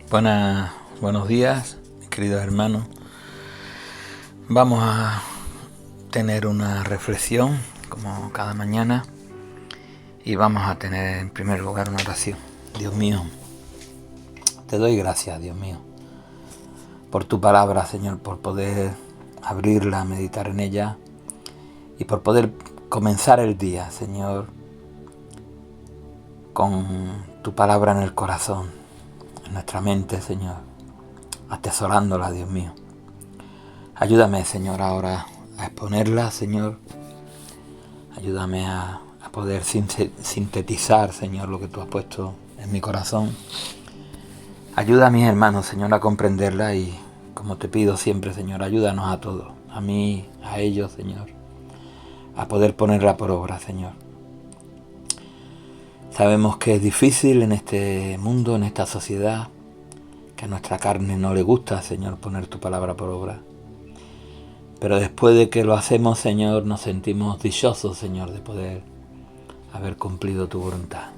Buenos días, mis queridos hermanos. Vamos a tener una reflexión, como cada mañana, y vamos a tener en primer lugar una oración. Dios mío, te doy gracias, Dios mío, por tu palabra, Señor, por poder abrirla, meditar en ella, y por poder comenzar el día, Señor, con tu palabra en el corazón, en nuestra mente, Señor, atesorándola, Dios mío. Ayúdame, Señor, ahora a exponerla, Señor. Ayúdame a poder sintetizar, Señor, lo que tú has puesto en mi corazón. Ayuda a mis hermanos, Señor, a comprenderla y, como te pido siempre, Señor, ayúdanos a todos, a mí, a ellos, Señor, a poder ponerla por obra, Señor. Sabemos que es difícil en este mundo, en esta sociedad, que a nuestra carne no le gusta, Señor, poner tu palabra por obra. Pero después de que lo hacemos, Señor, nos sentimos dichosos, Señor, de poder haber cumplido tu voluntad.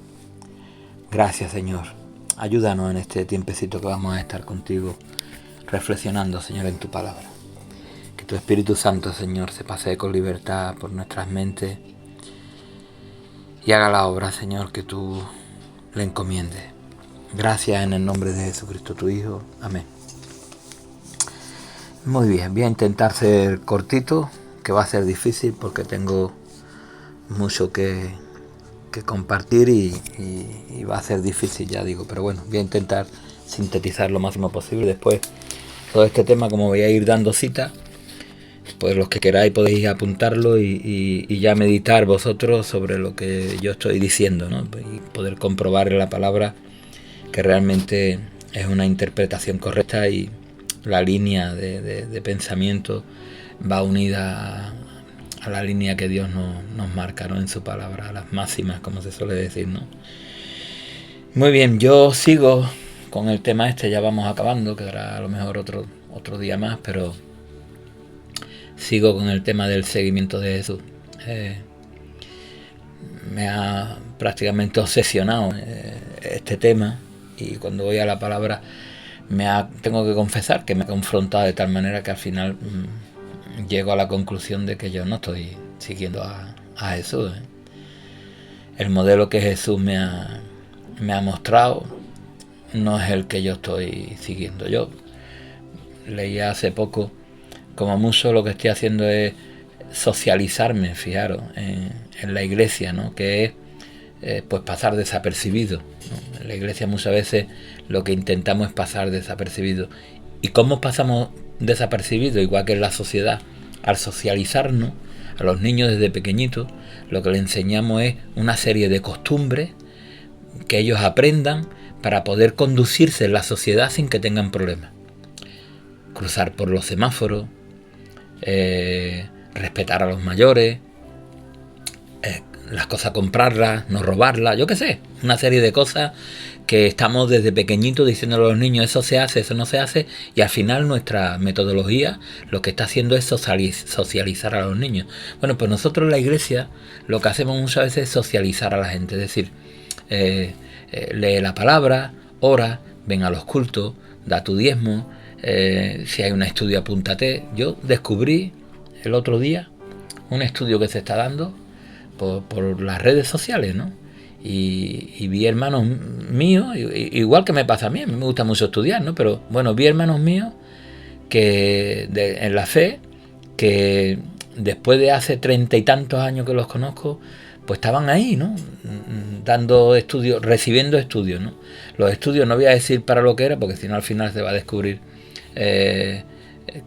Gracias, Señor. Ayúdanos en este tiempecito que vamos a estar contigo, reflexionando, Señor, en tu palabra. Que tu Espíritu Santo, Señor, se pasee con libertad por nuestras mentes y haga la obra, Señor, que tú le encomiendes. Gracias en el nombre de Jesucristo, tu Hijo. Amén. Muy bien, voy a intentar ser cortito, que va a ser difícil porque tengo mucho que compartir y va a ser difícil, ya digo, pero bueno, voy a intentar sintetizar lo máximo posible. Después, todo este tema, como voy a ir dando cita, pues los que queráis podéis apuntarlo y ya meditar vosotros sobre lo que yo estoy diciendo, ¿no? Y poder comprobar en la palabra que realmente es una interpretación correcta y la línea de pensamiento va unida a la línea que Dios nos marca, ¿no? En su palabra, a las máximas, como se suele decir, ¿no? Muy bien, yo sigo con el tema este, ya vamos acabando, quedará a lo mejor otro día más, pero sigo con el tema del seguimiento de Jesús. Me ha prácticamente obsesionado este tema, y cuando voy a la palabra tengo que confesar que me ha confrontado de tal manera que al final llego a la conclusión de que yo no estoy siguiendo a Jesús. El modelo que Jesús me ha mostrado no es el que yo estoy siguiendo. Yo leía hace poco, como mucho lo que estoy haciendo es socializarme, fijaros, en la iglesia, ¿no? Que es pues pasar desapercibido, ¿no? En la iglesia muchas veces lo que intentamos es pasar desapercibido. ¿Y cómo pasamos desapercibido? Igual que en la sociedad, al socializarnos, a los niños desde pequeñitos, lo que les enseñamos es una serie de costumbres que ellos aprendan para poder conducirse en la sociedad sin que tengan problemas. Cruzar por los semáforos, respetar a los mayores, las cosas comprarlas, no robarlas, yo qué sé, una serie de cosas que estamos desde pequeñitos diciéndole a los niños eso se hace, eso no se hace, y al final nuestra metodología lo que está haciendo es socializar a los niños. Bueno, pues nosotros en la iglesia lo que hacemos muchas veces es socializar a la gente, es decir, lee la palabra, ora, ven a los cultos, da tu diezmo, si hay un estudio apúntate. Yo descubrí el otro día un estudio que se está dando por las redes sociales, ¿no? Y vi hermanos míos, igual que me pasa a mí me gusta mucho estudiar, ¿no? Pero bueno, vi hermanos míos que en la fe, que después de hace 30 y tantos años que los conozco, pues estaban ahí, ¿no? Dando estudios, recibiendo estudios, ¿no? Los estudios no voy a decir para lo que era, porque si no al final se va a descubrir qué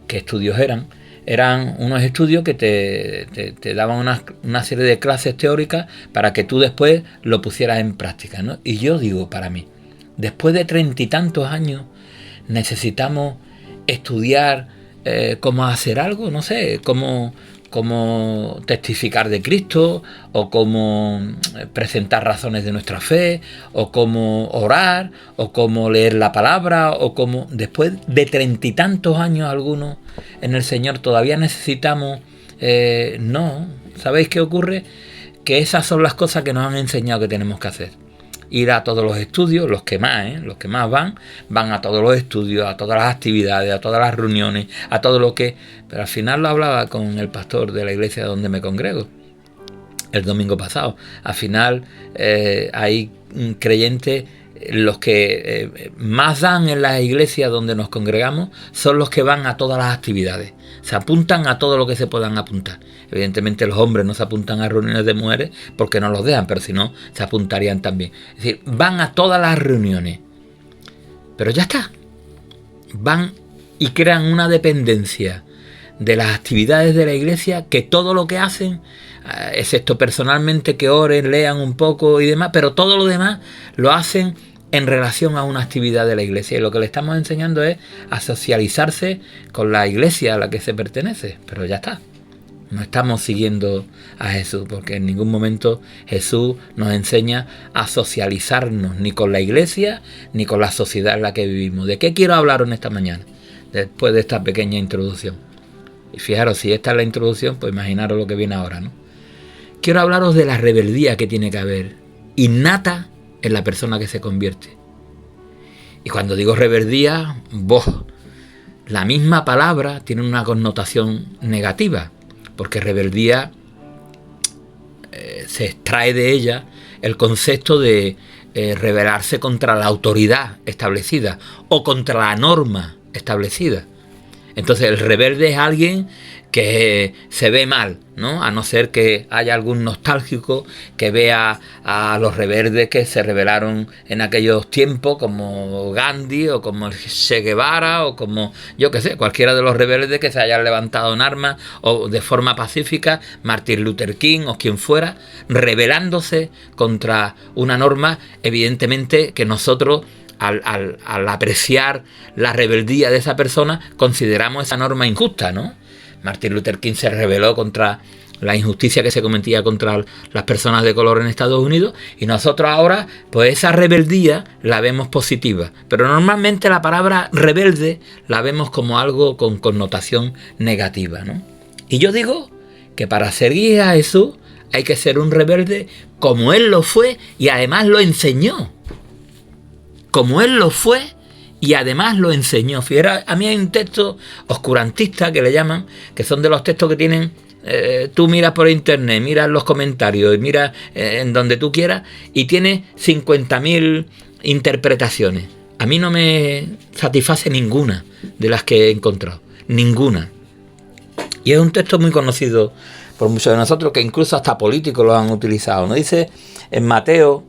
estudios eran. Eran unos estudios que te daban una serie de clases teóricas para que tú después lo pusieras en práctica, ¿no? Y yo digo, para mí, después de 30 y tantos años, necesitamos estudiar cómo hacer algo, no sé, cómo testificar de Cristo, o cómo presentar razones de nuestra fe, o cómo orar, o cómo leer la palabra, o cómo, después de 30 y tantos años algunos en el Señor, todavía necesitamos, no, ¿sabéis qué ocurre? Que esas son las cosas que nos han enseñado que tenemos que hacer. ir a todos los estudios, los que más van a todos los estudios, a todas las actividades, a todas las reuniones, a todo lo que... Pero al final lo hablaba con el pastor de la iglesia donde me congrego el domingo pasado. Al final hay creyentes, los que más dan en las iglesias donde nos congregamos son los que van a todas las actividades, se apuntan a todo lo que se puedan apuntar. Evidentemente los hombres no se apuntan a reuniones de mujeres porque no los dejan, pero si no se apuntarían también. Es decir, van a todas las reuniones, pero ya está, van y crean una dependencia de las actividades de la iglesia, que todo lo que hacen, excepto personalmente que oren, lean un poco y demás, pero todo lo demás lo hacen en relación a una actividad de la iglesia. Y lo que le estamos enseñando es a socializarse con la iglesia a la que se pertenece, pero ya está. No estamos siguiendo a Jesús, porque en ningún momento Jesús nos enseña a socializarnos ni con la iglesia ni con la sociedad en la que vivimos. ¿De qué quiero hablaros en esta mañana? Después de esta pequeña introducción. Y fijaros, si esta es la introducción, pues imaginaros lo que viene ahora, ¿no? Quiero hablaros de la rebeldía que tiene que haber innata en la persona que se convierte. Y cuando digo rebeldía, la misma palabra tiene una connotación negativa, porque rebeldía se extrae de ella el concepto de rebelarse contra la autoridad establecida o contra la norma establecida. Entonces el rebelde es alguien que se ve mal, ¿no? A no ser que haya algún nostálgico que vea a los rebeldes que se rebelaron en aquellos tiempos, como Gandhi o como Che Guevara o como, yo qué sé, cualquiera de los rebeldes que se hayan levantado en armas o de forma pacífica, Martin Luther King o quien fuera, rebelándose contra una norma. Evidentemente que nosotros, al apreciar la rebeldía de esa persona, consideramos esa norma injusta, ¿no? Martin Luther King se rebeló contra la injusticia que se cometía contra las personas de color en Estados Unidos, y nosotros ahora, pues esa rebeldía la vemos positiva, pero normalmente la palabra rebelde la vemos como algo con connotación negativa, ¿no? Y yo digo que para seguir a Jesús hay que ser un rebelde como Él lo fue y además lo enseñó. Como Él lo fue y además lo enseñó. Fíjate, a mí hay un texto oscurantista que le llaman, que son de los textos que tienen, tú miras por internet, miras los comentarios, miras en donde tú quieras, y tiene 50.000 interpretaciones. A mí no me satisface ninguna de las que he encontrado, ninguna. Y es un texto muy conocido por muchos de nosotros, que incluso hasta políticos lo han utilizado, ¿no? Dice en Mateo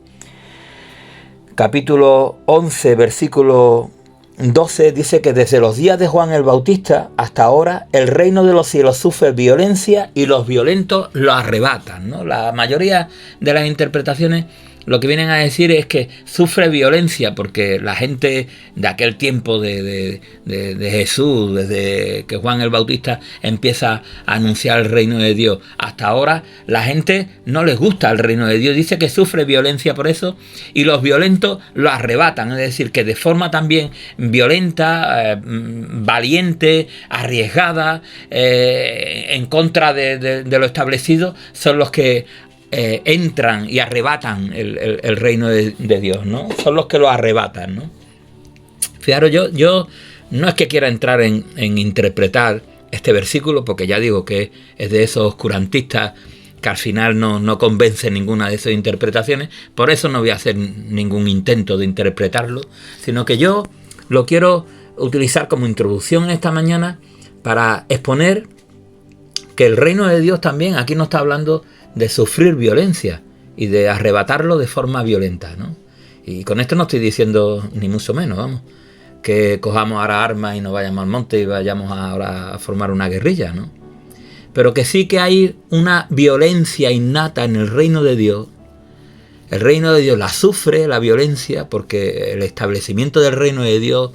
capítulo 11, versículo 12, dice que desde los días de Juan el Bautista hasta ahora el reino de los cielos sufre violencia y los violentos lo arrebatan, ¿no? La mayoría de las interpretaciones lo que vienen a decir es que sufre violencia porque la gente de aquel tiempo de Jesús, desde que Juan el Bautista empieza a anunciar el reino de Dios hasta ahora, la gente no les gusta el reino de Dios. Dice que sufre violencia por eso y los violentos lo arrebatan. Es decir, que de forma también violenta, valiente, arriesgada, en contra de lo establecido, son los que entran y arrebatan el reino de Dios, ¿no? Son los que lo arrebatan, ¿no? Fijaros, yo no es que quiera entrar en interpretar este versículo, porque ya digo que es de esos oscurantistas que al final no convence ninguna de esas interpretaciones. Por eso no voy a hacer ningún intento de interpretarlo, sino que yo lo quiero utilizar como introducción en esta mañana para exponer que el reino de Dios también aquí no está hablando de sufrir violencia y de arrebatarlo de forma violenta, ¿no? Y con esto no estoy diciendo ni mucho menos, vamos, que cojamos ahora armas y nos vayamos al monte y vayamos ahora a formar una guerrilla, ¿no? Pero que sí que hay una violencia innata en el reino de Dios. El reino de Dios la sufre, la violencia, porque el establecimiento del reino de Dios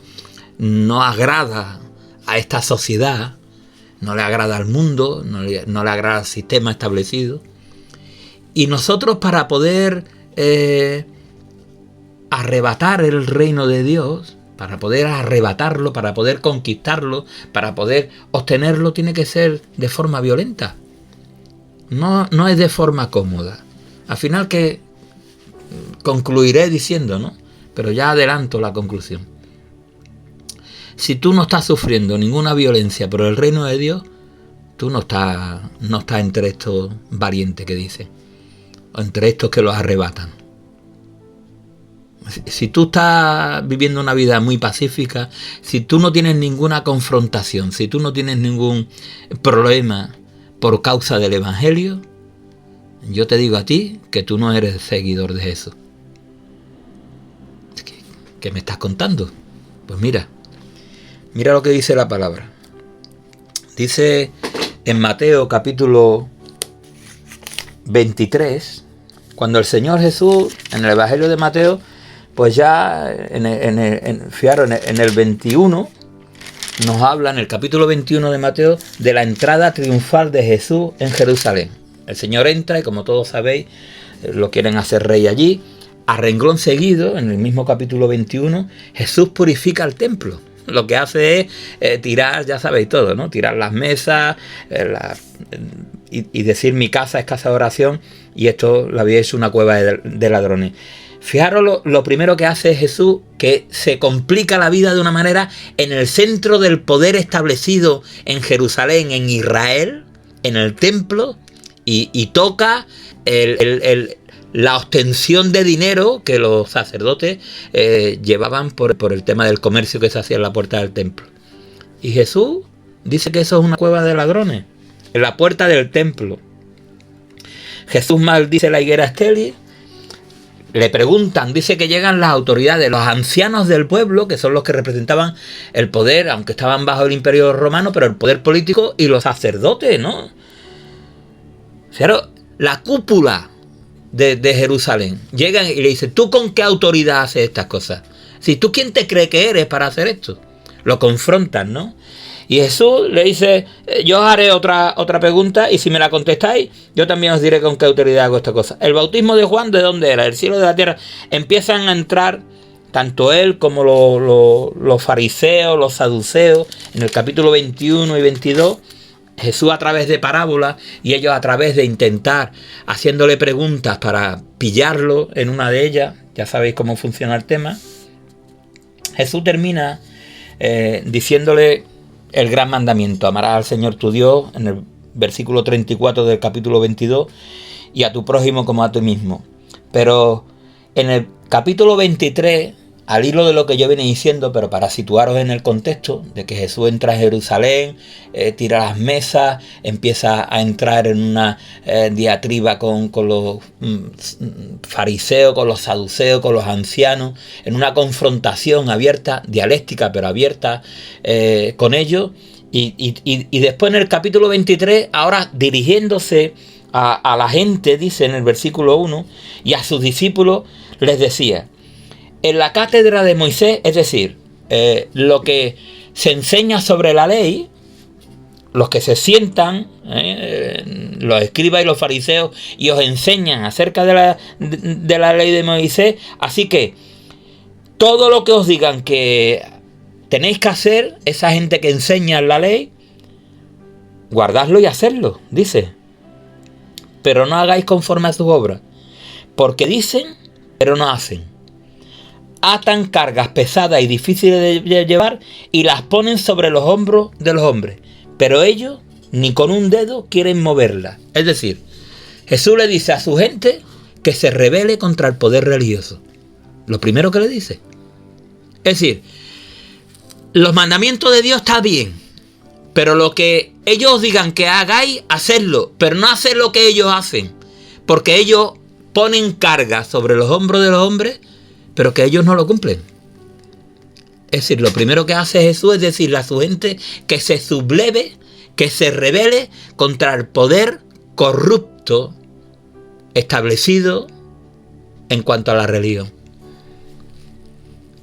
no agrada a esta sociedad, no le agrada al mundo, no le agrada al sistema establecido. Y nosotros, para poder arrebatar el reino de Dios, para poder arrebatarlo, para poder conquistarlo, para poder obtenerlo, tiene que ser de forma violenta. No es de forma cómoda. Al final, que concluiré diciendo, ¿no? Pero ya adelanto la conclusión. Si tú no estás sufriendo ninguna violencia por el reino de Dios, tú no estás entre estos valientes que dicen, o entre estos que los arrebatan. Si tú estás viviendo una vida muy pacífica, si tú no tienes ninguna confrontación, si tú no tienes ningún problema por causa del Evangelio, yo te digo a ti que tú no eres seguidor de Jesús. ¿Qué me estás contando? Pues mira lo que dice la palabra. Dice en Mateo capítulo 23, cuando el Señor Jesús, en el Evangelio de Mateo, pues ya en el 21, nos habla en el capítulo 21 de Mateo de la entrada triunfal de Jesús en Jerusalén. El Señor entra y, como todos sabéis, lo quieren hacer rey allí. A renglón seguido, en el mismo capítulo 21, Jesús purifica el templo. Lo que hace es tirar, ya sabéis todo, ¿no? Tirar las mesas y decir mi casa es casa de oración y esto lo había hecho una cueva de ladrones. Fijaros lo primero que hace Jesús, que se complica la vida de una manera en el centro del poder establecido en Jerusalén, en Israel, en el templo, y toca la obtención de dinero que los sacerdotes llevaban por el tema del comercio que se hacía en la puerta del templo. Y Jesús dice que eso es una cueva de ladrones, en la puerta del templo. Jesús maldice la higuera estéril. Le preguntan, dice que llegan las autoridades, los ancianos del pueblo, que son los que representaban el poder, aunque estaban bajo el imperio romano, pero el poder político, y los sacerdotes, ¿no? Pero la cúpula de Jerusalén llegan y le dicen, ¿tú con qué autoridad haces estas cosas? Si tú, ¿quién te cree que eres para hacer esto? Lo confrontan, ¿no? Y Jesús le dice, yo os haré otra pregunta y si me la contestáis, yo también os diré con qué autoridad hago esta cosa. El bautismo de Juan, ¿de dónde era? ¿El cielo, de la tierra? Empiezan a entrar tanto él como los fariseos, los saduceos, en el capítulo 21 y 22, Jesús a través de parábolas y ellos a través de intentar haciéndole preguntas para pillarlo en una de ellas. Ya sabéis cómo funciona el tema. Jesús termina diciéndole el gran mandamiento: amarás al Señor tu Dios, en el versículo 34 del capítulo 22, y a tu prójimo como a ti mismo. Pero en el capítulo 23, al hilo de lo que yo venía diciendo, pero para situaros en el contexto de que Jesús entra a Jerusalén, tira las mesas, empieza a entrar en una diatriba con los fariseos, con los saduceos, con los ancianos, en una confrontación abierta, dialéctica pero abierta con ellos, y después en el capítulo 23, ahora dirigiéndose a la gente, dice en el versículo 1, y a sus discípulos les decía: en la cátedra de Moisés, es decir, lo que se enseña sobre la ley, los que se sientan, los escribas y los fariseos, y os enseñan acerca de la ley de Moisés, así que todo lo que os digan que tenéis que hacer, esa gente que enseña la ley, guardadlo y hacedlo, dice. Pero no hagáis conforme a sus obras, porque dicen, pero no hacen. Atan cargas pesadas y difíciles de llevar y las ponen sobre los hombros de los hombres, pero ellos ni con un dedo quieren moverlas. Es decir, Jesús le dice a su gente que se rebele contra el poder religioso. Lo primero que le dice. Es decir, los mandamientos de Dios está bien, pero lo que ellos digan que hagáis, hacedlo, pero no hacer lo que ellos hacen, porque ellos ponen cargas sobre los hombros de los hombres, pero que ellos no lo cumplen. Es decir, lo primero que hace Jesús es decirle a su gente que se subleve, que se rebele contra el poder corrupto establecido en cuanto a la religión.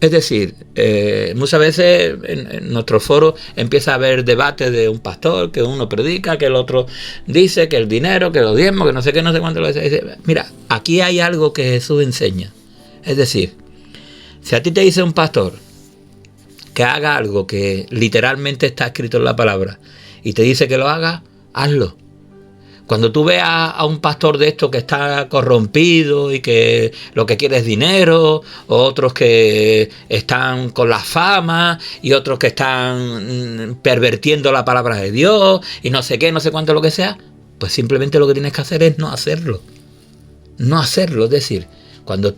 Es decir, muchas veces en nuestro foro empieza a haber debates de un pastor, que uno predica, que el otro dice que el dinero, que los diezmos, que no sé qué, no sé cuánto lo dice. Mira, aquí hay algo que Jesús enseña. Es decir, si a ti te dice un pastor que haga algo que literalmente está escrito en la palabra y te dice que lo haga, hazlo. Cuando tú ves a un pastor de esto que está corrompido y que lo que quiere es dinero, o otros que están con la fama y otros que están pervertiendo la palabra de Dios y no sé qué, no sé cuánto, lo que sea, pues simplemente lo que tienes que hacer es no hacerlo. No hacerlo, es decir, cuando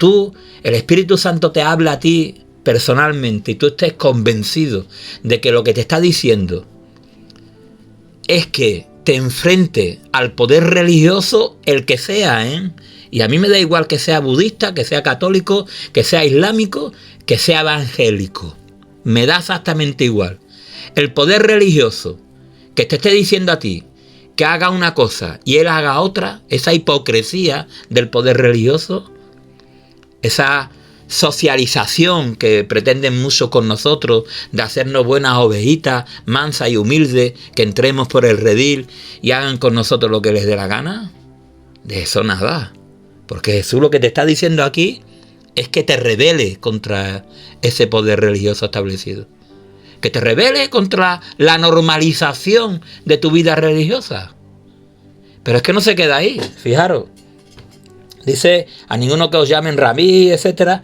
el Espíritu Santo te habla a ti personalmente y tú estés convencido de que lo que te está diciendo es que te enfrente al poder religioso, el que sea, y a mí me da igual que sea budista, que sea católico, que sea islámico, que sea evangélico, me da exactamente igual. El poder religioso que te esté diciendo a ti que haga una cosa y él haga otra, esa hipocresía del poder religioso, esa socialización que pretenden mucho con nosotros, de hacernos buenas ovejitas, mansas y humildes, que entremos por el redil y hagan con nosotros lo que les dé la gana, de eso nada. Porque Jesús lo que te está diciendo aquí es que te rebeles contra ese poder religioso establecido, que te rebeles contra la normalización de tu vida religiosa. Pero es que no se queda ahí, fijaros. Dice, a ninguno que os llamen rabí, etcétera,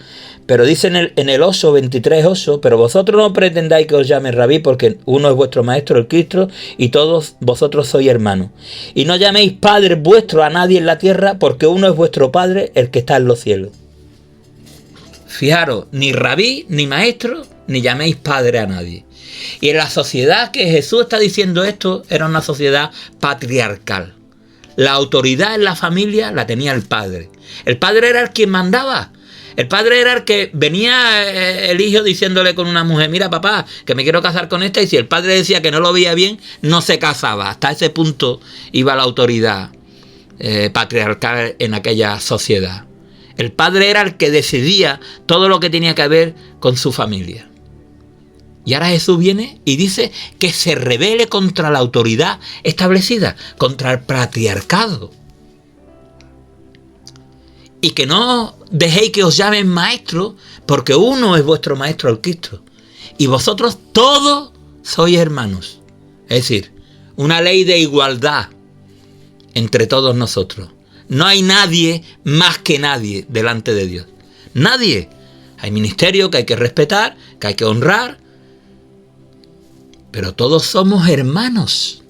pero dice en el 8, 23:8, pero vosotros no pretendáis que os llamen rabí, porque uno es vuestro maestro, el Cristo, y todos vosotros sois hermanos. Y no llaméis padre vuestro a nadie en la tierra, porque uno es vuestro Padre, el que está en los cielos. Fijaros, ni rabí, ni maestro, ni llaméis padre a nadie. Y en la sociedad que Jesús está diciendo esto, era una sociedad patriarcal. La autoridad en la familia la tenía el padre. El padre era el quien mandaba. El padre era el que venía el hijo diciéndole con una mujer, mira papá, que me quiero casar con esta, y si el padre decía que no lo veía bien, no se casaba. Hasta ese punto iba la autoridad patriarcal en aquella sociedad. El padre era el que decidía todo lo que tenía que ver con su familia. Y ahora Jesús viene y dice que se rebele contra la autoridad establecida, contra el patriarcado. Y que no dejéis que os llamen maestro, porque uno es vuestro maestro, el Cristo. Y vosotros todos sois hermanos. Es decir, una ley de igualdad entre todos nosotros. No hay nadie más que nadie delante de Dios. Nadie. Hay ministerio que hay que respetar, que hay que honrar, pero todos somos hermanos.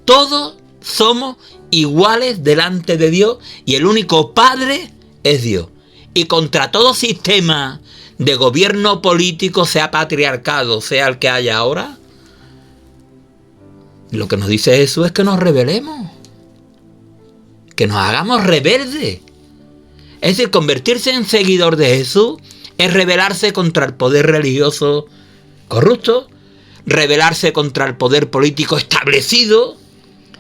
Todos somos iguales delante de Dios y el único Padre es Dios. Y contra todo sistema de gobierno político, sea patriarcado, sea el que haya ahora, lo que nos dice Jesús es que nos rebelemos, que nos hagamos rebeldes. Es decir, convertirse en seguidor de Jesús es rebelarse contra el poder religioso corrupto, rebelarse contra el poder político establecido.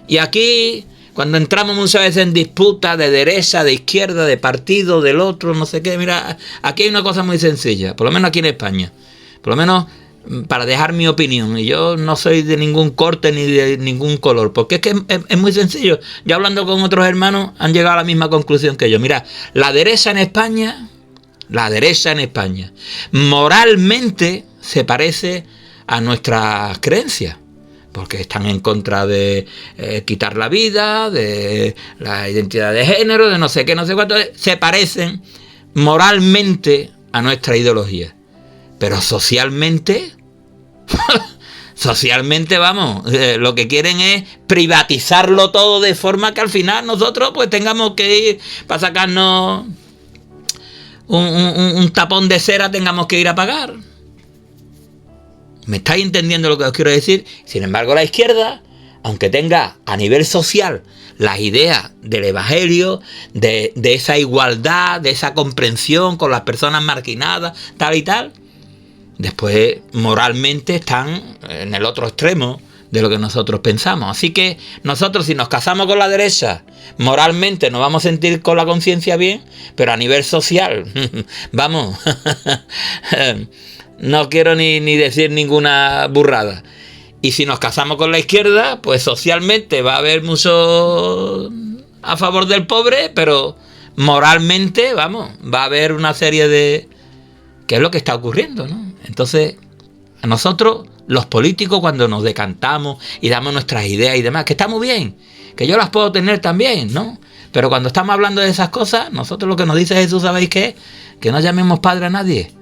Y aquí, cuando entramos muchas veces en disputas de derecha, de izquierda, de partido, del otro, no sé qué, mira, aquí hay una cosa muy sencilla, por lo menos aquí en España, por lo menos para dejar mi opinión, y yo no soy de ningún corte ni de ningún color, porque es que es muy sencillo. Yo hablando con otros hermanos han llegado a la misma conclusión que yo. Mira, la derecha en España, moralmente se parece a nuestras creencias, porque están en contra de quitar la vida, de la identidad de género, de no sé qué, no sé cuánto. Se parecen moralmente a nuestra ideología, pero socialmente vamos, lo que quieren es privatizarlo todo, de forma que al final nosotros pues tengamos que ir para sacarnos un tapón de cera, tengamos que ir a pagar. ¿Me estáis entendiendo lo que os quiero decir? Sin embargo, la izquierda, aunque tenga a nivel social las ideas del Evangelio, de esa igualdad, de esa comprensión con las personas marginadas, tal y tal, después moralmente están en el otro extremo de lo que nosotros pensamos. Así que nosotros, si nos casamos con la derecha, moralmente nos vamos a sentir con la conciencia bien, pero a nivel social, vamos, no quiero ni decir ninguna burrada. Y si nos casamos con la izquierda, pues socialmente va a haber mucho a favor del pobre, pero moralmente, vamos, va a haber una serie de... ¿Qué es lo que está ocurriendo, no? Entonces, a nosotros, los políticos, cuando nos decantamos y damos nuestras ideas y demás, que está muy bien, que yo las puedo tener también, ¿no? Pero cuando estamos hablando de esas cosas, nosotros lo que nos dice Jesús, ¿sabéis qué es? Que no llamemos padre a nadie.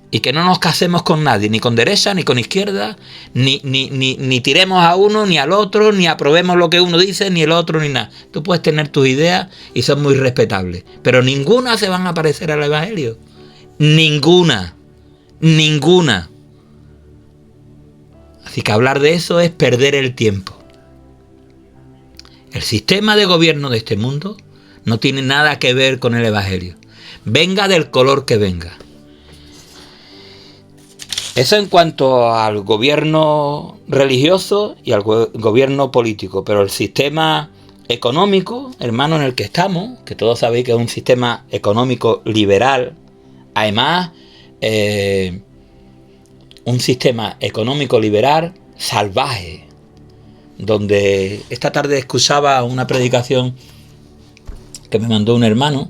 Y que no nos casemos con nadie, ni con derecha, ni con izquierda, ni tiremos a uno, ni al otro, ni aprobemos lo que uno dice, ni el otro, ni nada. Tú puedes tener tus ideas y son muy respetables, pero ninguna se van a parecer al Evangelio. Ninguna. Ninguna. Así que hablar de eso es perder el tiempo. El sistema de gobierno de este mundo no tiene nada que ver con el Evangelio. Venga del color que venga. Eso en cuanto al gobierno religioso y al gobierno político. Pero el sistema económico, hermano, en el que estamos, que todos sabéis que es un sistema económico liberal, además, un sistema económico liberal salvaje, donde esta tarde escuchaba una predicación que me mandó un hermano.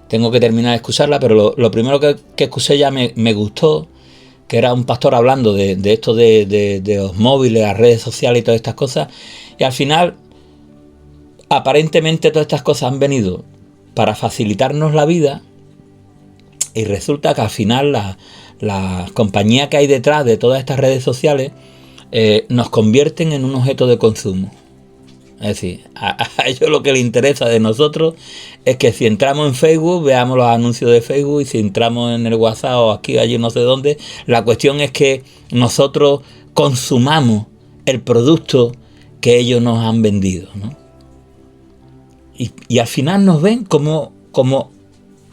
Tengo que terminar de escucharla, pero lo primero que escuché ya me gustó, que era un pastor hablando de esto de los móviles, las redes sociales y todas estas cosas. Y al final, aparentemente todas estas cosas han venido para facilitarnos la vida, y resulta que al final la compañía que hay detrás de todas estas redes sociales nos convierten en un objeto de consumo. Es decir, a ellos lo que les interesa de nosotros es que si entramos en Facebook, veamos los anuncios de Facebook, y si entramos en el WhatsApp o aquí, allí, no sé dónde, la cuestión es que nosotros consumamos el producto que ellos nos han vendido, ¿no? Y al final nos ven como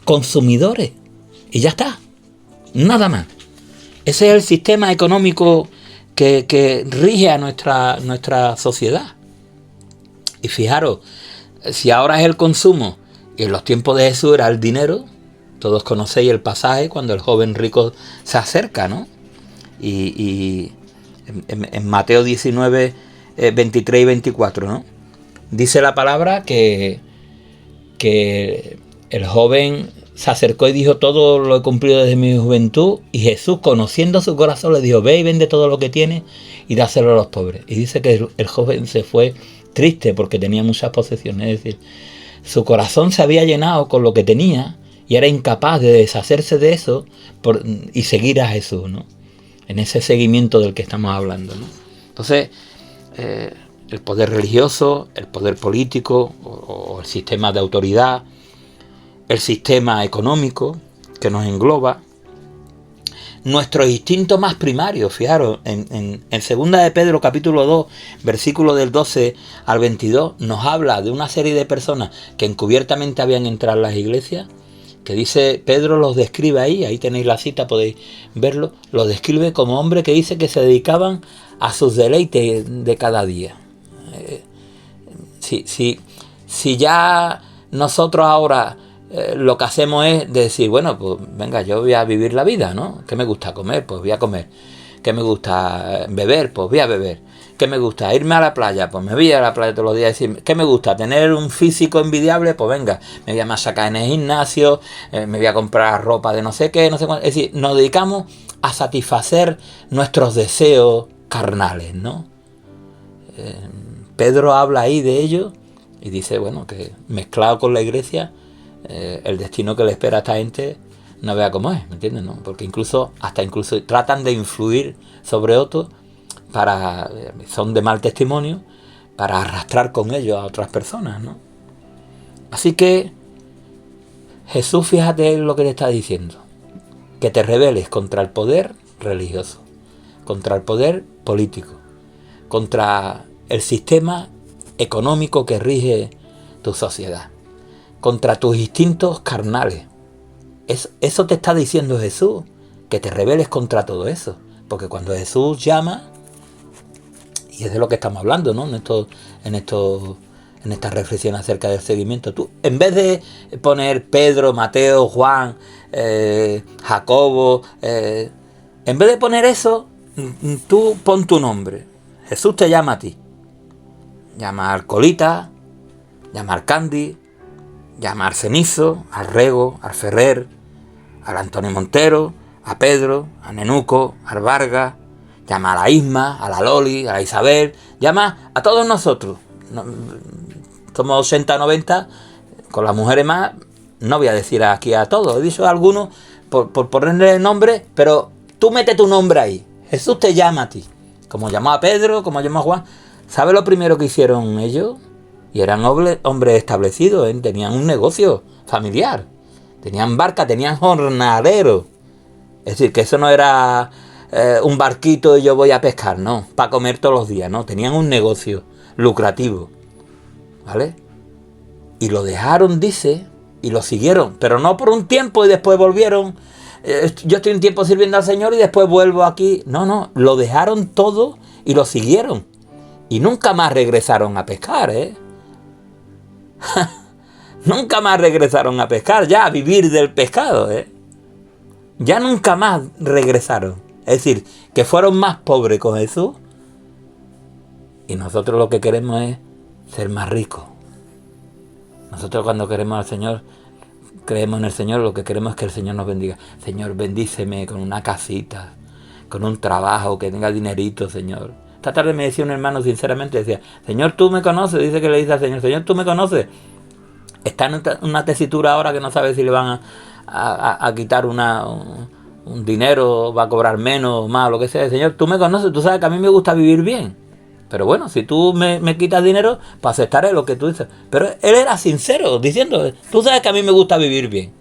consumidores. Y ya está. Nada más. Ese es el sistema económico que rige a nuestra sociedad. Y fijaros, si ahora es el consumo y en los tiempos de Jesús era el dinero, todos conocéis el pasaje cuando el joven rico se acerca, ¿no? Y en Mateo 19, 23 y 24, ¿no? Dice la palabra que el joven se acercó y dijo: todo lo he cumplido desde mi juventud. Y Jesús, conociendo su corazón, le dijo: ve y vende todo lo que tienes y dáselo a los pobres. Y dice que el joven se fue triste porque tenía muchas posesiones. Es decir, su corazón se había llenado con lo que tenía y era incapaz de deshacerse de eso y seguir a Jesús, ¿no? En ese seguimiento del que estamos hablando, ¿no? Entonces, el poder religioso, el poder político o el sistema de autoridad, el sistema económico que nos engloba, nuestro instinto más primario. Fijaros, en 2 de Pedro capítulo 2, versículo del 12 al 22, nos habla de una serie de personas que encubiertamente habían entrado en las iglesias, que dice, Pedro los describe ahí tenéis la cita, podéis verlo, los describe como hombres que dice que se dedicaban a sus deleites de cada día. Si ya nosotros ahora lo que hacemos es decir, bueno, pues venga, yo voy a vivir la vida, ¿no? ¿Qué me gusta comer? Pues voy a comer. ¿Qué me gusta beber? Pues voy a beber. ¿Qué me gusta? Irme a la playa, pues me voy a la playa todos los días. Decir, ¿qué me gusta? ¿Tener un físico envidiable? Pues venga, me voy a machacar en el gimnasio, me voy a comprar ropa de no sé qué, no sé cuánto. Es decir, nos dedicamos a satisfacer nuestros deseos carnales, ¿no? Pedro habla ahí de ello y dice, bueno, que mezclado con la iglesia, el destino que le espera a esta gente no vea cómo es, ¿me entiendes? ¿No? Porque incluso tratan de influir sobre otros, son de mal testimonio, para arrastrar con ellos a otras personas, ¿no? Así que Jesús, fíjate lo que le está diciendo, que te rebeles contra el poder religioso, contra el poder político, contra el sistema económico que rige tu sociedad, contra tus instintos carnales. Eso te está diciendo Jesús, que te rebeles contra todo eso. Porque cuando Jesús llama, y es de lo que estamos hablando, ¿no? En esta reflexión acerca del seguimiento, tú, en vez de poner Pedro, Mateo, Juan, Jacobo, en vez de poner eso, tú pon tu nombre. Jesús te llama a ti. Llama a Alcolita, llama al Candy, llama al Cenizo, al Rego, al Ferrer, al Antonio Montero, a Pedro, a Nenuco, al Vargas, llama a la Isma, a la Loli, a la Isabel, llama a todos nosotros, somos 80 o 90, con las mujeres más, no voy a decir aquí a todos, he dicho a algunos por ponerle nombre, pero tú mete tu nombre ahí. Jesús te llama a ti, como llamó a Pedro, como llamó a Juan. ¿Sabes lo primero que hicieron ellos? Y eran hombres establecidos, ¿eh? Tenían un negocio familiar, tenían barca, tenían jornaleros. Es decir, que eso no era un barquito y yo voy a pescar, no, para comer todos los días, no, tenían un negocio lucrativo, ¿vale? Y lo dejaron, dice, y lo siguieron, pero no por un tiempo y después volvieron. Yo estoy un tiempo sirviendo al Señor y después vuelvo aquí. No, lo dejaron todo y lo siguieron. Y nunca más regresaron a pescar, ¿eh? Nunca más regresaron a pescar, ya a vivir del pescado, ¿eh? Ya nunca más regresaron. Es decir, que fueron más pobres con Jesús. Y nosotros lo que queremos es ser más ricos. Nosotros cuando queremos al Señor, creemos en el Señor, lo que queremos es que el Señor nos bendiga. Señor, bendíceme con una casita, con un trabajo, que tenga dinerito, Señor. Esta tarde me decía un hermano sinceramente, decía, Señor, tú me conoces, dice que le dice al Señor, Señor, tú me conoces. Está en una tesitura ahora que no sabe si le van a quitar un dinero, va a cobrar menos o más, lo que sea. Señor, tú me conoces, tú sabes que a mí me gusta vivir bien. Pero bueno, si tú me quitas dinero, pues aceptaré lo que tú dices. Pero él era sincero, diciendo, tú sabes que a mí me gusta vivir bien.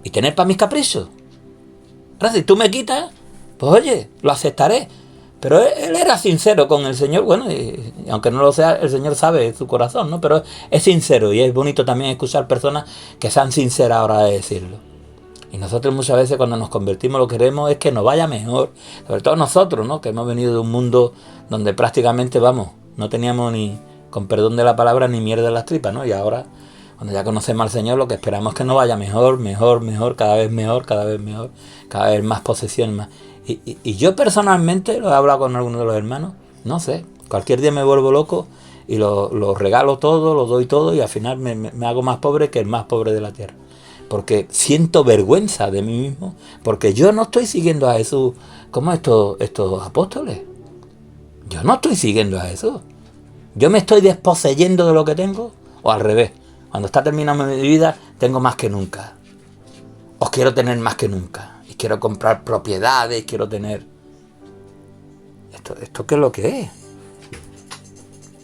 Y tener para mis caprichos. Ahora, si tú me quitas, pues oye, lo aceptaré. Pero él era sincero con el Señor, bueno, y aunque no lo sea, el Señor sabe su corazón, ¿no? Pero es sincero y es bonito también escuchar personas que sean sinceras a la hora de decirlo. Y nosotros muchas veces cuando nos convertimos lo que queremos es que nos vaya mejor, sobre todo nosotros, ¿no? Que hemos venido de un mundo donde prácticamente, vamos, no teníamos ni, con perdón de la palabra, ni mierda en las tripas, ¿no? Y ahora, cuando ya conocemos al Señor, lo que esperamos es que nos vaya mejor, cada vez mejor, cada vez más posesiones, más. Y yo personalmente, lo he hablado con algunos de los hermanos, no sé, cualquier día me vuelvo loco y lo regalo todo, lo doy todo y al final me hago más pobre que el más pobre de la tierra. Porque siento vergüenza de mí mismo, porque yo no estoy siguiendo a Jesús como estos apóstoles. Yo no estoy siguiendo a Jesús. Yo me estoy desposeyendo de lo que tengo, o al revés. Cuando está terminando mi vida, tengo más que nunca. Os quiero tener más que nunca. Y quiero comprar propiedades, quiero tener... ¿Esto qué es lo que es?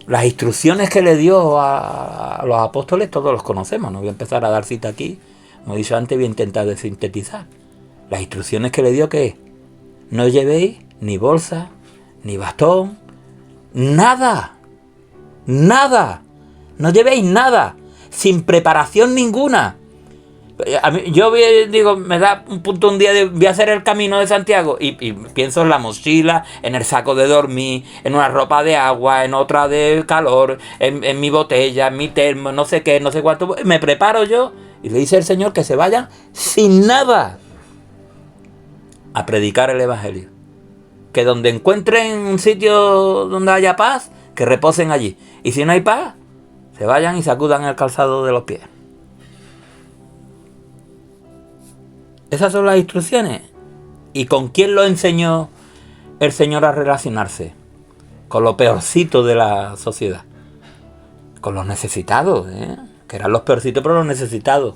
Las instrucciones que le dio a los apóstoles, todos los conocemos. No voy a empezar a dar cita aquí. Como he dicho antes, voy a intentar de sintetizar. Las instrucciones que le dio, ¿qué es? No llevéis ni bolsa, ni bastón, nada. Nada. No llevéis nada. Sin preparación ninguna. Yo digo, me da un punto un día de voy a hacer el camino de Santiago y pienso en la mochila, en el saco de dormir, en una ropa de agua, en otra de calor, en mi botella, en mi termo, no sé qué, no sé cuánto. Me preparo yo y le dice el Señor que se vayan sin nada a predicar el Evangelio. Que donde encuentren un sitio donde haya paz, que reposen allí. Y si no hay paz, se vayan y sacudan el calzado de los pies. Esas son las instrucciones. ¿Y con quién lo enseñó el Señor a relacionarse? Con lo peorcito de la sociedad. Con los necesitados, que eran los peorcitos, pero los necesitados.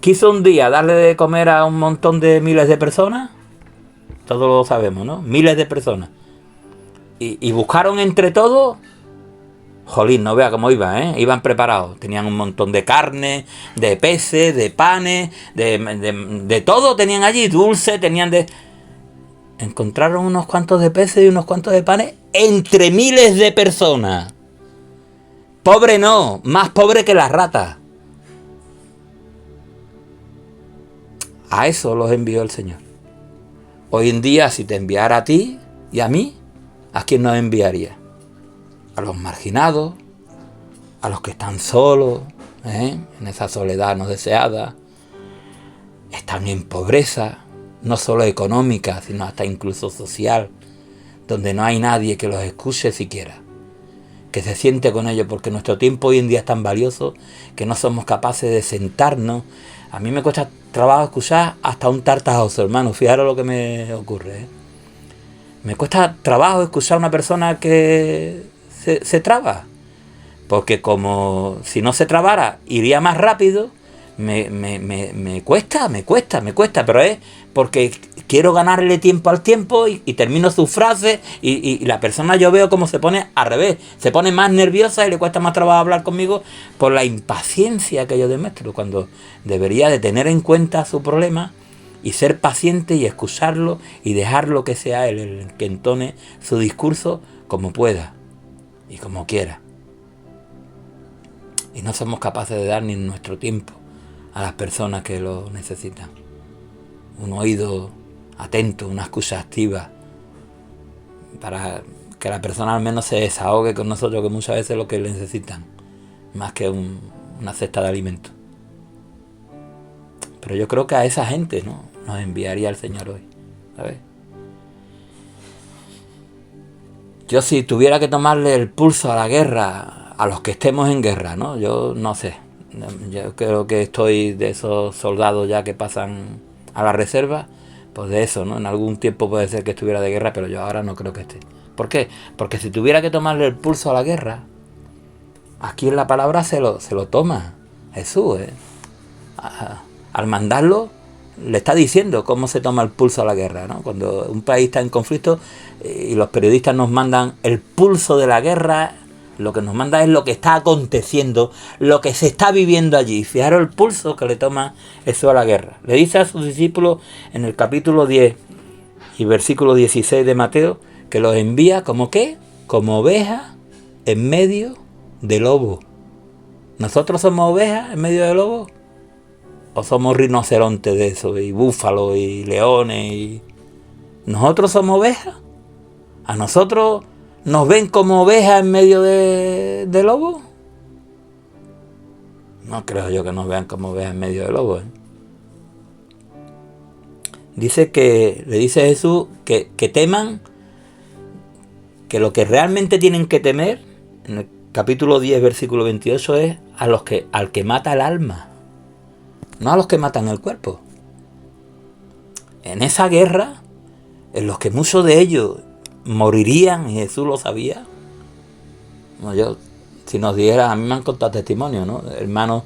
¿Quiso un día darle de comer a un montón de miles de personas? Todos lo sabemos, ¿no? Miles de personas. Y buscaron entre todos... Jolín, no vea cómo iban, iban preparados. Tenían un montón de carne, de peces, de panes, de todo tenían allí, dulce, encontraron unos cuantos de peces y unos cuantos de panes entre miles de personas. Pobre no, más pobre que las ratas. A eso los envió el Señor. Hoy en día, si te enviara a ti y a mí, ¿a quién nos enviaría? A los marginados, a los que están solos, en esa soledad no deseada, están en pobreza, no solo económica, sino hasta incluso social, donde no hay nadie que los escuche siquiera, que se siente con ellos, porque nuestro tiempo hoy en día es tan valioso que no somos capaces de sentarnos. A mí me cuesta trabajo escuchar hasta un tartajoso, hermano, fijaros lo que me ocurre, Me cuesta trabajo escuchar a una persona que se traba. Porque como si no se trabara, iría más rápido, me cuesta, pero es porque quiero ganarle tiempo al tiempo y termino sus frases y la persona yo veo como se pone al revés, se pone más nerviosa y le cuesta más trabajo hablar conmigo por la impaciencia que yo demuestro, cuando debería de tener en cuenta su problema y ser paciente y escucharlo y dejarlo que sea él el que entone su discurso como pueda y como quiera. Y no somos capaces de dar ni nuestro tiempo a las personas que lo necesitan. Un oído atento, una escucha activa, para que la persona al menos se desahogue con nosotros, que muchas veces es lo que necesitan, más que una cesta de alimentos. Pero yo creo que a esa gente, ¿no?, nos enviaría el Señor hoy, ¿sabes? Yo si tuviera que tomarle el pulso a la guerra, a los que estemos en guerra, ¿no?, yo no sé. Yo creo que estoy de esos soldados ya que pasan a la reserva, pues de eso, ¿no? En algún tiempo puede ser que estuviera de guerra, pero yo ahora no creo que esté. ¿Por qué? Porque si tuviera que tomarle el pulso a la guerra, aquí en la palabra se lo toma Jesús, ¿eh? Al mandarlo, le está diciendo cómo se toma el pulso a la guerra, ¿no? Cuando un país está en conflicto y los periodistas nos mandan el pulso de la guerra, lo que nos manda es lo que está aconteciendo, lo que se está viviendo allí. Fijaros el pulso que le toma eso a la guerra. Le dice a sus discípulos en el capítulo 10 y versículo 16 de Mateo que los envía como ¿qué? Como ovejas en medio de lobo. ¿Nosotros somos ovejas en medio de lobo? ¿O somos rinocerontes de eso, y búfalos y leones? ¿Nosotros somos ovejas? ¿A nosotros nos ven como ovejas en medio de lobos? No creo yo que nos vean como ovejas en medio de lobos, ¿eh? Le dice Jesús que teman, que lo que realmente tienen que temer, en el capítulo 10, versículo 28, es al que mata el alma, no a los que matan el cuerpo. En esa guerra, en los que muchos de ellos morirían, y Jesús lo sabía. No, si nos dijera, a mí me han contado testimonios, ¿no?, hermanos,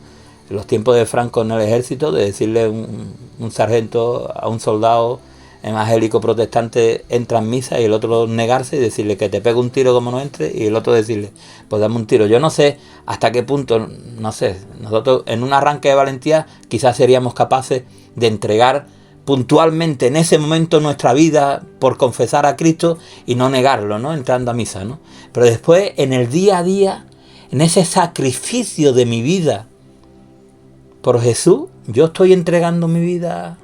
en los tiempos de Franco en el ejército, de decirle un sargento a un soldado evangélico protestante, entra en misa, y el otro negarse y decirle que te pega un tiro como no entre, y el otro decirle, pues dame un tiro. Yo no sé hasta qué punto, no sé, nosotros en un arranque de valentía quizás seríamos capaces de entregar puntualmente en ese momento nuestra vida por confesar a Cristo y no negarlo, ¿no?, entrando a misa, ¿no? Pero después, en el día a día, en ese sacrificio de mi vida por Jesús, yo estoy entregando mi vida.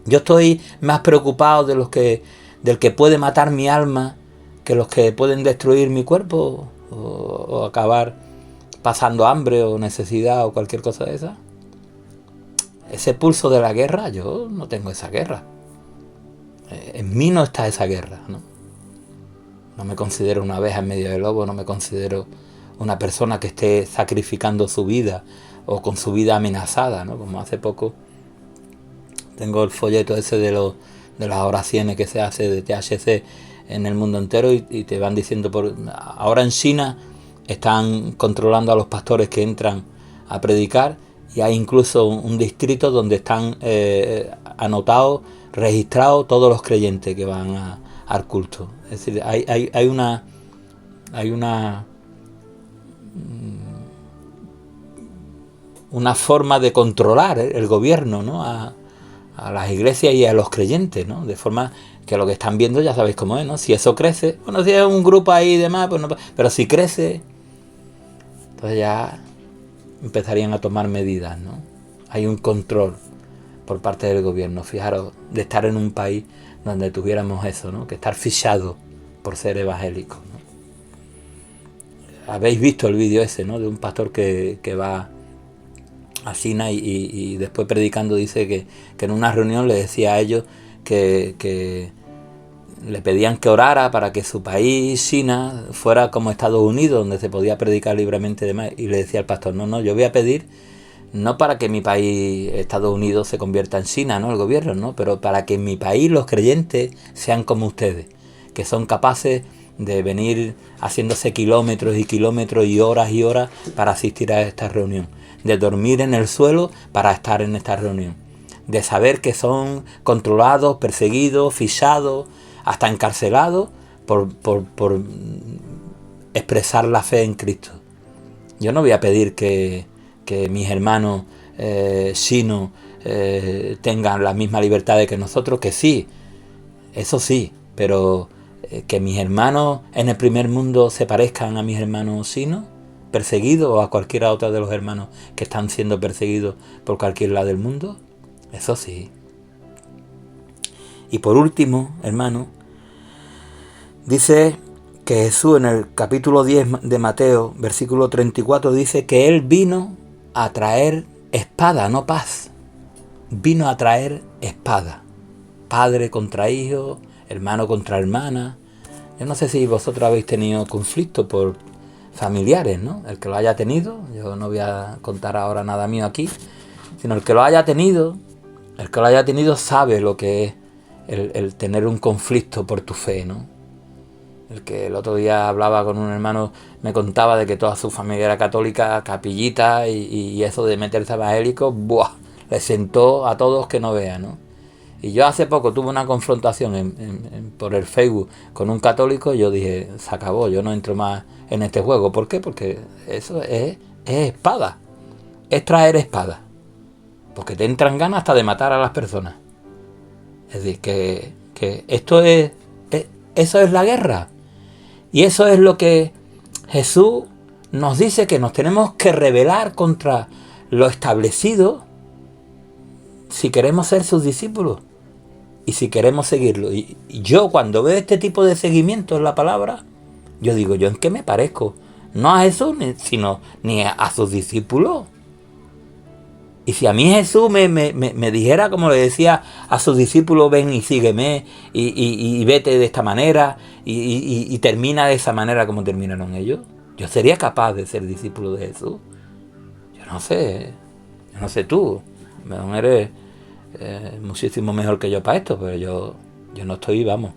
Yo estoy más preocupado del que puede matar mi alma que los que pueden destruir mi cuerpo o acabar pasando hambre o necesidad o cualquier cosa de esa. Ese pulso de la guerra, yo no tengo esa guerra. En mí no está esa guerra, ¿no? No me considero una abeja en medio del lobo, no me considero una persona que esté sacrificando su vida o con su vida amenazada, ¿no? Como hace poco tengo el folleto ese de las oraciones que se hace de THC en el mundo entero y te van diciendo ahora en China están controlando a los pastores que entran a predicar, y hay incluso un distrito donde están anotados, registrados todos los creyentes que van al culto. Es decir, hay una forma de controlar el gobierno, ¿no?, a las iglesias y a los creyentes, ¿no?, de forma que lo que están viendo ya sabéis cómo es, ¿no? Si eso crece, bueno, si es un grupo ahí y demás, pues no, pero si crece, entonces ya empezarían a tomar medidas, ¿no? Hay un control por parte del gobierno. Fijaros, de estar en un país donde tuviéramos eso, ¿no?, que estar fichado por ser evangélico, ¿no? Habéis visto el vídeo ese, ¿no?, de un pastor que va a China y después predicando dice que en una reunión le decía a ellos que le pedían que orara para que su país, China, fuera como Estados Unidos, donde se podía predicar libremente y demás. Y le decía al pastor, no, yo voy a pedir no para que mi país, Estados Unidos, se convierta en China, ¿no?, el gobierno, ¿no?, pero para que en mi país los creyentes sean como ustedes, que son capaces de venir haciéndose kilómetros y kilómetros y horas para asistir a esta reunión, de dormir en el suelo para estar en esta reunión, de saber que son controlados, perseguidos, fichados, hasta encarcelados por expresar la fe en Cristo. Yo no voy a pedir que mis hermanos chinos tengan las mismas libertades que nosotros, que sí, eso sí, pero que mis hermanos en el primer mundo se parezcan a mis hermanos chinos, perseguidos, o a cualquiera otra de los hermanos que están siendo perseguidos por cualquier lado del mundo, eso sí. Y por último, hermano, dice que Jesús en el capítulo 10 de Mateo, versículo 34, dice que Él vino a traer espada, no paz. Vino a traer espada. Padre contra hijo, hermano contra hermana. Yo no sé si vosotros habéis tenido conflicto por familiares, ¿no? El que lo haya tenido, yo no voy a contar ahora nada mío aquí, sino el que lo haya tenido sabe lo que es el tener un conflicto por tu fe, ¿no? El que el otro día hablaba con un hermano, me contaba de que toda su familia era católica, capillita, y eso de meterse evangélico, ¡buah!, le sentó a todos que no vean, ¿no? Y yo hace poco tuve una confrontación por el Facebook con un católico, y yo dije, se acabó, yo no entro más en este juego. ¿Por qué? Porque eso es espada, es traer espada, porque te entran ganas hasta de matar a las personas. Es decir, que esto eso es la guerra. Y eso es lo que Jesús nos dice, que nos tenemos que rebelar contra lo establecido si queremos ser sus discípulos y si queremos seguirlo. Y yo, cuando veo este tipo de seguimiento en la palabra, yo digo, ¿yo en qué me parezco? No a Jesús, sino ni a sus discípulos. Y si a mí Jesús me dijera, como le decía a sus discípulos, ven y sígueme, y vete de esta manera, y termina de esa manera como terminaron ellos, yo sería capaz de ser discípulo de Jesús. Yo no sé tú, eres muchísimo mejor que yo para esto, pero yo no estoy, vamos.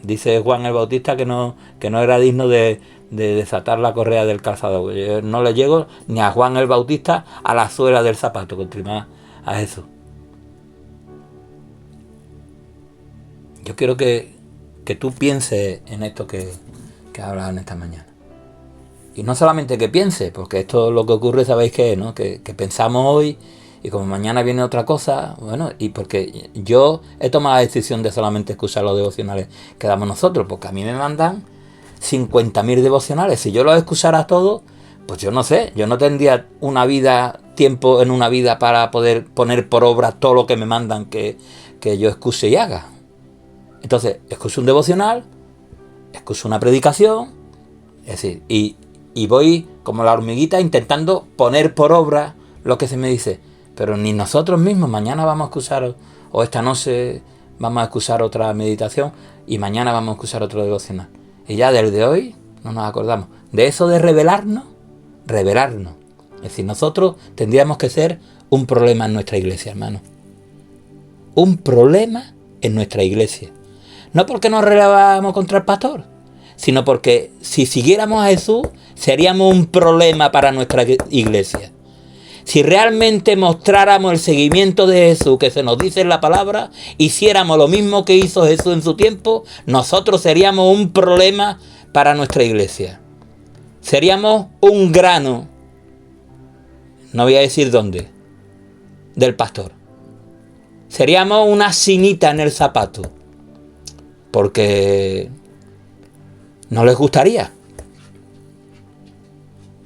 Dice Juan el Bautista que no era digno de desatar la correa del calzado. Yo no le llego ni a Juan el Bautista a la suela del zapato, contra más a Jesús. Yo quiero que tú pienses en esto que hablas en esta mañana. Y no solamente que pienses, porque esto lo que ocurre, sabéis qué es, ¿no? Que pensamos hoy, y como mañana viene otra cosa, bueno, y porque yo he tomado la decisión de solamente escuchar los devocionales que damos nosotros, porque a mí me mandan 50.000 devocionales. Si yo los escuchara todos, pues yo no sé, yo no tendría tiempo en una vida para poder poner por obra todo lo que me mandan que yo escuche y haga. Entonces, escucho un devocional, escucho una predicación, es decir, y voy como la hormiguita intentando poner por obra lo que se me dice. Pero ni nosotros mismos, mañana vamos a escuchar, o esta noche vamos a escuchar otra meditación, y mañana vamos a escuchar otro devocional. Y ya desde hoy no nos acordamos. De eso de rebelarnos. Es decir, nosotros tendríamos que ser un problema en nuestra iglesia, hermano. Un problema en nuestra iglesia. No porque nos rebelamos contra el pastor, sino porque si siguiéramos a Jesús, seríamos un problema para nuestra iglesia. Si realmente mostráramos el seguimiento de Jesús que se nos dice en la palabra, hiciéramos lo mismo que hizo Jesús en su tiempo, nosotros seríamos un problema para nuestra iglesia. Seríamos un grano, no voy a decir dónde, del pastor. Seríamos una sinita en el zapato, porque no les gustaría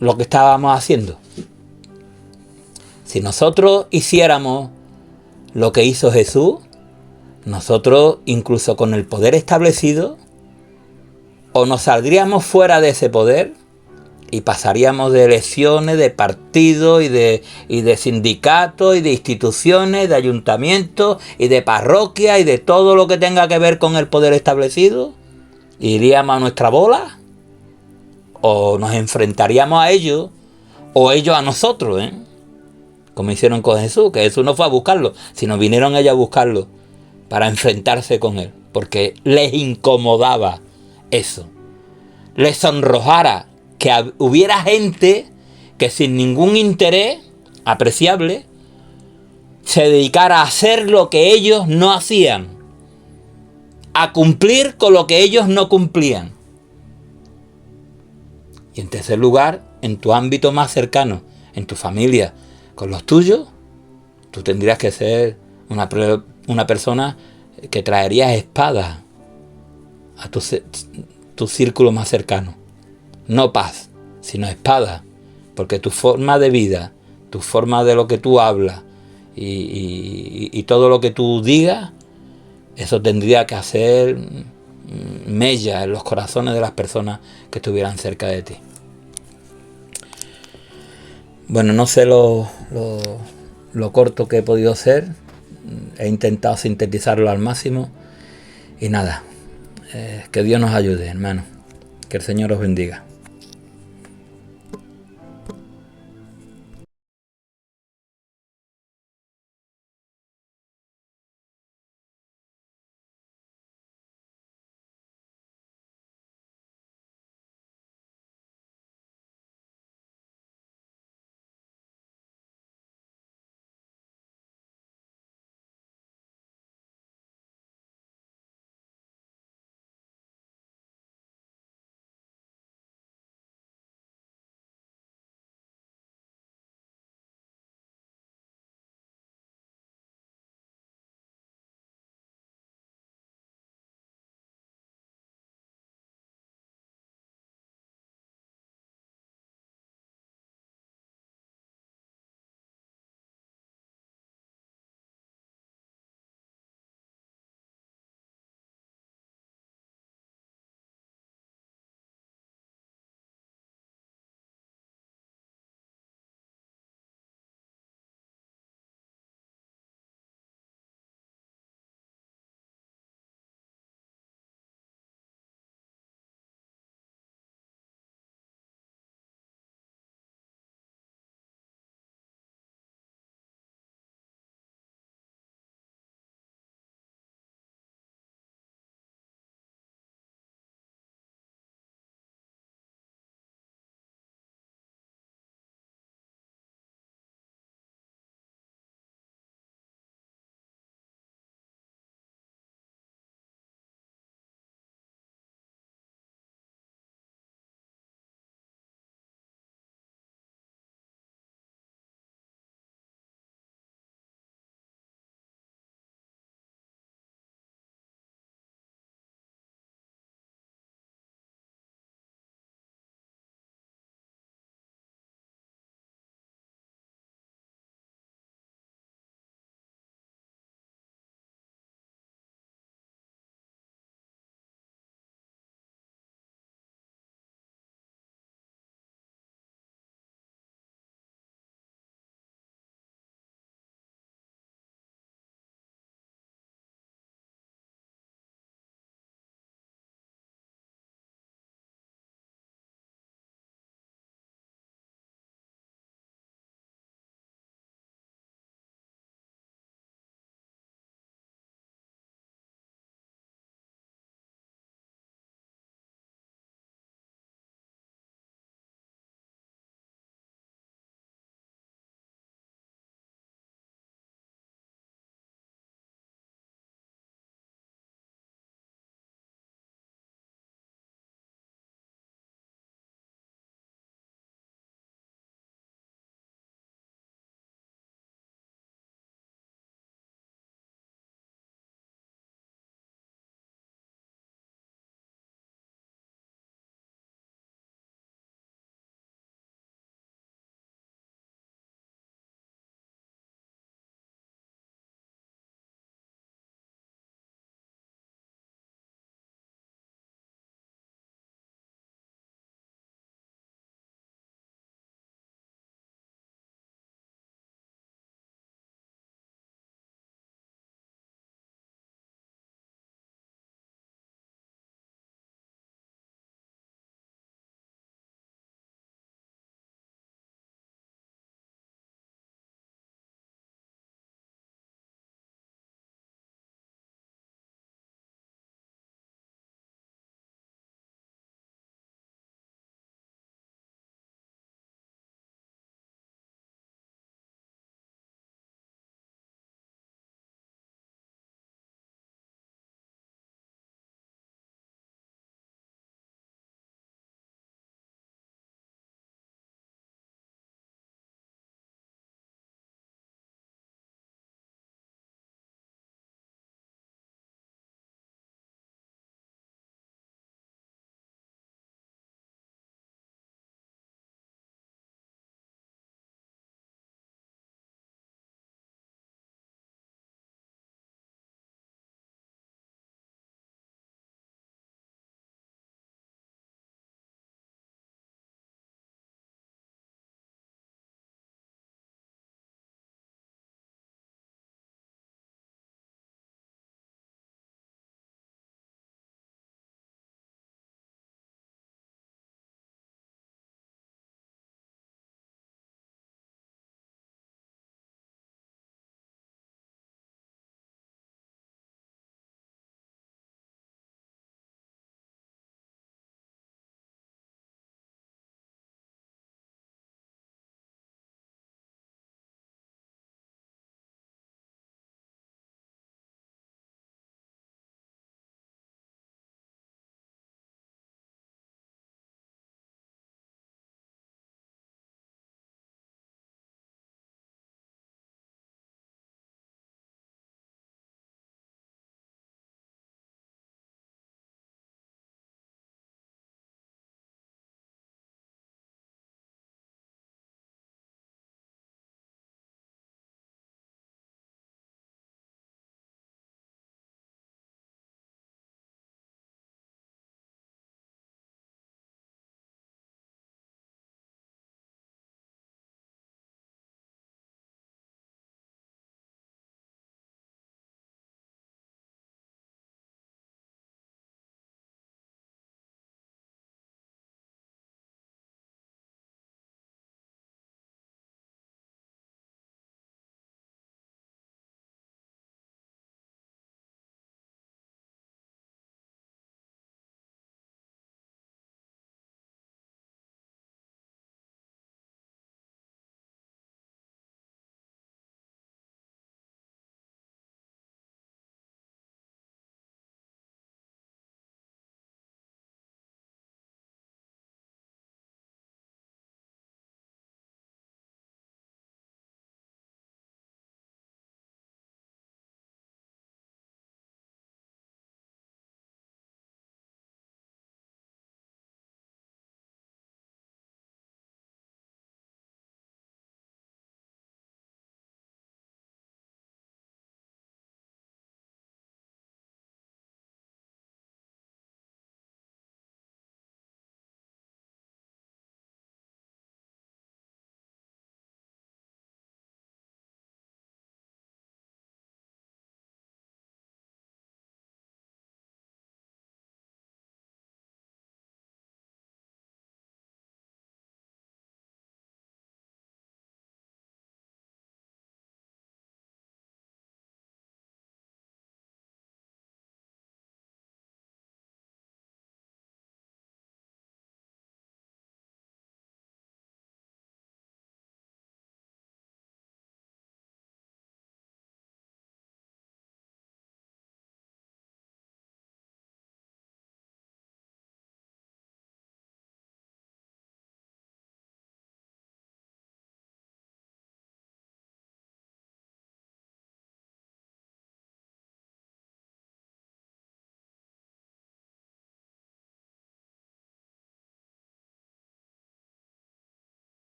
lo que estábamos haciendo. Si nosotros hiciéramos lo que hizo Jesús, nosotros, incluso con el poder establecido, o nos saldríamos fuera de ese poder y pasaríamos de elecciones, de partidos y de sindicatos y de instituciones, de ayuntamientos y de parroquias y de todo lo que tenga que ver con el poder establecido, iríamos a nuestra bola, o nos enfrentaríamos a ellos, o ellos a nosotros, como hicieron con Jesús, que Jesús no fue a buscarlo, sino vinieron ellos a buscarlo para enfrentarse con él, porque les incomodaba eso. Les sonrojara que hubiera gente que sin ningún interés apreciable se dedicara a hacer lo que ellos no hacían, a cumplir con lo que ellos no cumplían. Y en tercer lugar, en tu ámbito más cercano, en tu familia, con los tuyos, tú tendrías que ser una persona que traerías espadas a tu círculo más cercano. No paz, sino espada. Porque tu forma de vida, tu forma de lo que tú hablas y todo lo que tú digas, eso tendría que hacer mella en los corazones de las personas que estuvieran cerca de ti. Bueno, no sé lo corto que he podido ser. He intentado sintetizarlo al máximo. Y nada, que Dios nos ayude, hermano. Que el Señor os bendiga.